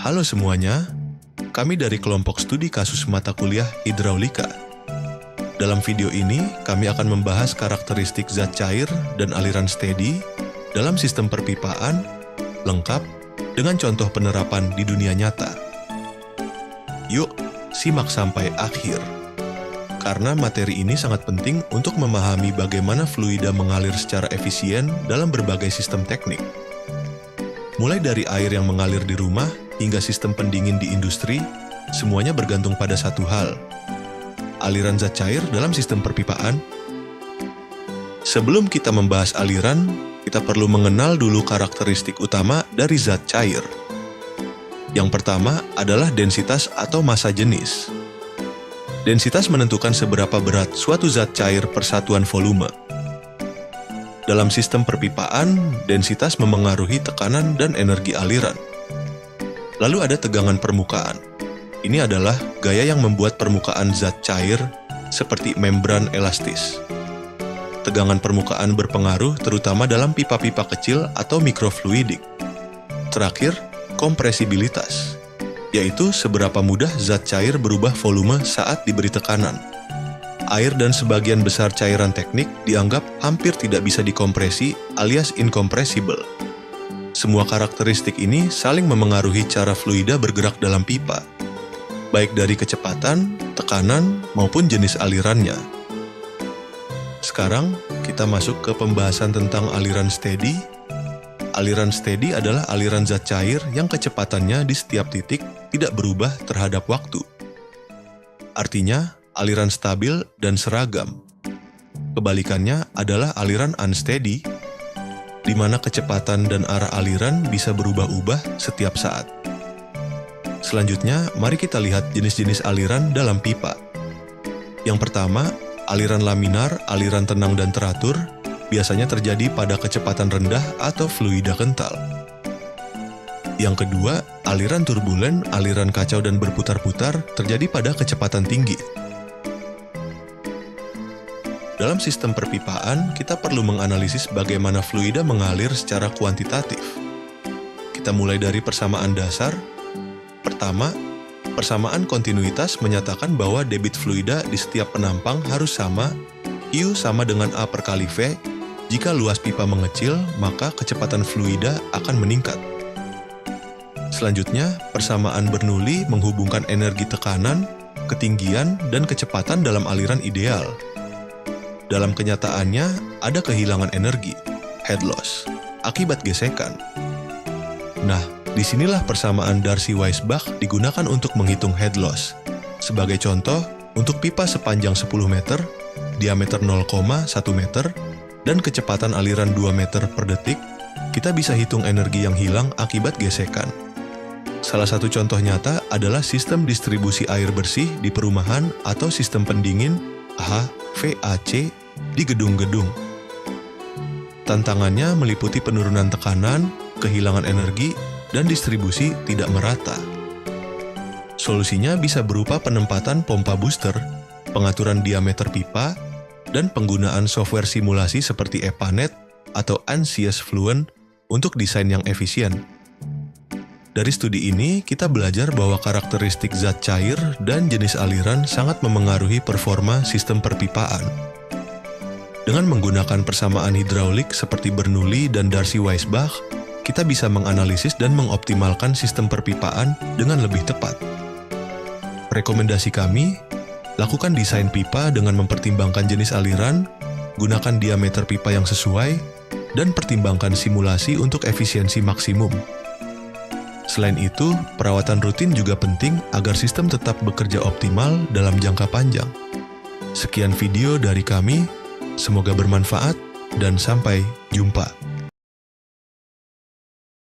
Halo semuanya, kami dari kelompok studi kasus mata kuliah Hidraulika. Dalam video ini, kami akan membahas karakteristik zat cair dan aliran steady dalam sistem perpipaan, lengkap dengan contoh penerapan di dunia nyata. Yuk, simak sampai akhir. Karena materi ini sangat penting untuk memahami bagaimana fluida mengalir secara efisien dalam berbagai sistem teknik. Mulai dari air yang mengalir di rumah hingga sistem pendingin di industri, semuanya bergantung pada satu hal: aliran zat cair dalam sistem perpipaan. Sebelum kita membahas aliran, kita perlu mengenal dulu karakteristik utama dari zat cair. Yang pertama adalah densitas atau massa jenis. Densitas menentukan seberapa berat suatu zat cair per satuan volume. Dalam sistem perpipaan, densitas memengaruhi tekanan dan energi aliran. Lalu ada tegangan permukaan. Ini adalah gaya yang membuat permukaan zat cair seperti membran elastis. Tegangan permukaan berpengaruh terutama dalam pipa-pipa kecil atau mikrofluidik. Terakhir, kompresibilitas, yaitu seberapa mudah zat cair berubah volume saat diberi tekanan. Air dan sebagian besar cairan teknik dianggap hampir tidak bisa dikompresi alias incompressible. Semua karakteristik ini saling memengaruhi cara fluida bergerak dalam pipa, baik dari kecepatan, tekanan, maupun jenis alirannya. Sekarang, kita masuk ke pembahasan tentang aliran steady. Aliran steady adalah aliran zat cair yang kecepatannya di setiap titik tidak berubah terhadap waktu. Artinya, aliran stabil dan seragam. Kebalikannya adalah aliran unsteady, di mana kecepatan dan arah aliran bisa berubah-ubah setiap saat. Selanjutnya, mari kita lihat jenis-jenis aliran dalam pipa. Yang pertama, aliran laminar, aliran tenang dan teratur, biasanya terjadi pada kecepatan rendah atau fluida kental. Yang kedua, aliran turbulen, aliran kacau dan berputar-putar, terjadi pada kecepatan tinggi. Dalam sistem perpipaan, kita perlu menganalisis bagaimana fluida mengalir secara kuantitatif. Kita mulai dari persamaan dasar. Pertama, persamaan kontinuitas menyatakan bahwa debit fluida di setiap penampang harus sama, Q sama dengan A per kali V. Jika luas pipa mengecil, maka kecepatan fluida akan meningkat. Selanjutnya, persamaan Bernoulli menghubungkan energi tekanan, ketinggian, dan kecepatan dalam aliran ideal. Dalam kenyataannya, ada kehilangan energi, head loss, akibat gesekan. Nah, disinilah persamaan Darcy-Weisbach digunakan untuk menghitung head loss. Sebagai contoh, untuk pipa sepanjang 10 meter, diameter 0,1 meter, dan kecepatan aliran 2 meter per detik, kita bisa hitung energi yang hilang akibat gesekan. Salah satu contoh nyata adalah sistem distribusi air bersih di perumahan atau sistem pendingin HVAC di gedung-gedung. Tantangannya meliputi penurunan tekanan, kehilangan energi, dan distribusi tidak merata. Solusinya bisa berupa penempatan pompa booster, pengaturan diameter pipa, dan penggunaan software simulasi seperti EPANET atau ANSYS Fluent untuk desain yang efisien. Dari studi ini, kita belajar bahwa karakteristik zat cair dan jenis aliran sangat memengaruhi performa sistem perpipaan. Dengan menggunakan persamaan hidraulik seperti Bernoulli dan Darcy-Weisbach, kita bisa menganalisis dan mengoptimalkan sistem perpipaan dengan lebih tepat. Rekomendasi kami, lakukan desain pipa dengan mempertimbangkan jenis aliran, gunakan diameter pipa yang sesuai, dan pertimbangkan simulasi untuk efisiensi maksimum. Selain itu, perawatan rutin juga penting agar sistem tetap bekerja optimal dalam jangka panjang. Sekian video dari kami, semoga bermanfaat dan sampai jumpa.